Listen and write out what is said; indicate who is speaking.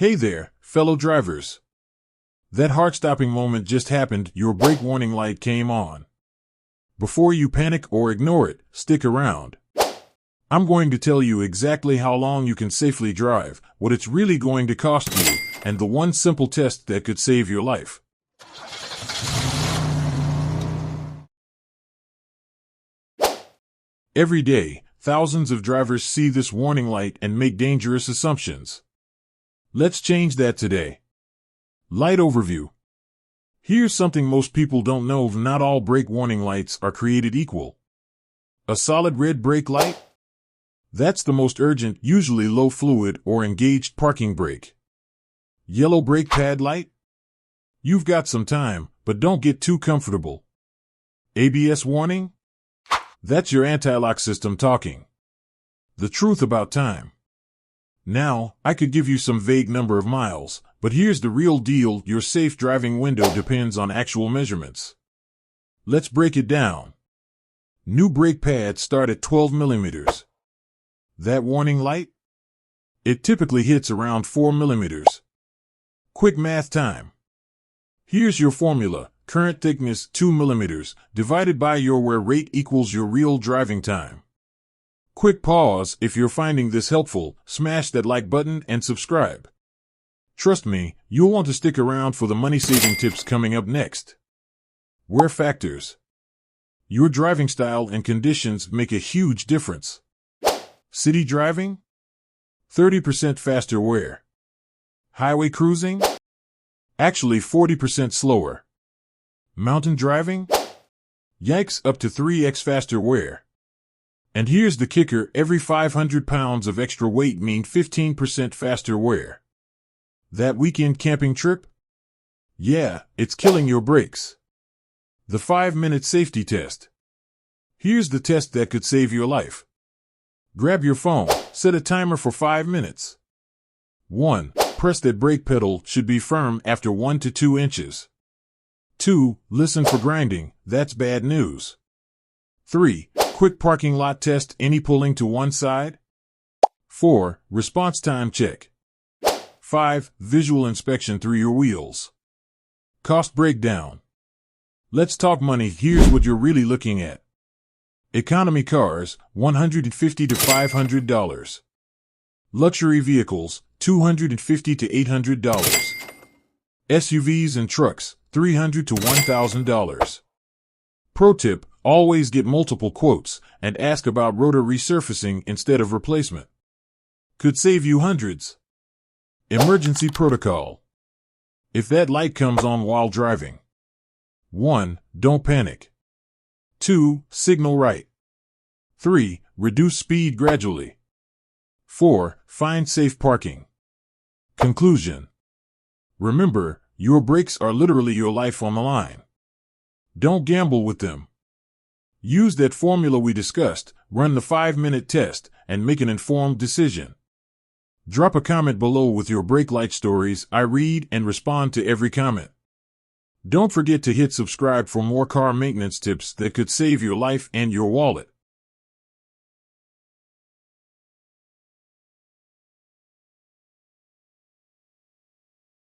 Speaker 1: Hey there, fellow drivers. That heart-stopping moment just happened. Your brake warning light came on. Before you panic or ignore it, stick around. I'm going to tell you exactly how long you can safely drive, what it's really going to cost you, and the one simple test that could save your life. Every day, thousands of drivers see this warning light and make dangerous assumptions. Let's change that today. Light overview. Here's something most people don't know: not all brake warning lights are created equal. A solid red brake light? That's the most urgent, usually low fluid or engaged parking brake. Yellow brake pad light? You've got some time, but don't get too comfortable. ABS warning? That's your anti-lock system talking. The truth about time. Now, I could give you some vague number of miles, but here's the real deal: your safe driving window depends on actual measurements. Let's break it down. New brake pads start at 12 millimeters. That warning light? It typically hits around 4 millimeters. Quick math time. Here's your formula: current thickness 2 millimeters divided by your wear rate equals your real driving time. Quick pause. If you're finding this helpful, smash that like button and subscribe. Trust me, you'll want to stick around for the money-saving tips coming up next. Wear factors. Your driving style and conditions make a huge difference. City driving? 30% faster wear. Highway cruising? Actually 40% slower. Mountain driving? Yikes, up to 3x faster wear. And here's the kicker: every 500 pounds of extra weight means 15% faster wear. That weekend camping trip? Yeah, it's killing your brakes. The 5-minute safety test. Here's the test that could save your life. Grab your phone, set a timer for 5 minutes. 1. Press that brake pedal, should be firm after 1 to 2 inches. 2. Listen for grinding, that's bad news. 3. Quick parking lot test, any pulling to one side? 4. Response time check. 5. Visual inspection through your wheels. Cost breakdown. Let's talk money. Here's what you're really looking at. Economy cars, $150 to $500. Luxury vehicles, $250 to $800. SUVs and trucks, $300 to $1,000. Pro tip: always get multiple quotes and ask about rotor resurfacing instead of replacement. Could save you hundreds. Emergency protocol. If that light comes on while driving: 1. Don't panic. 2. Signal right. 3. Reduce speed gradually. 4. Find safe parking. Conclusion. Remember, your brakes are literally your life on the line. Don't gamble with them. Use that formula we discussed, run the 5-minute test, and make an informed decision. Drop a comment below with your brake light stories. I read and respond to every comment. Don't forget to hit subscribe for more car maintenance tips that could save your life and your wallet.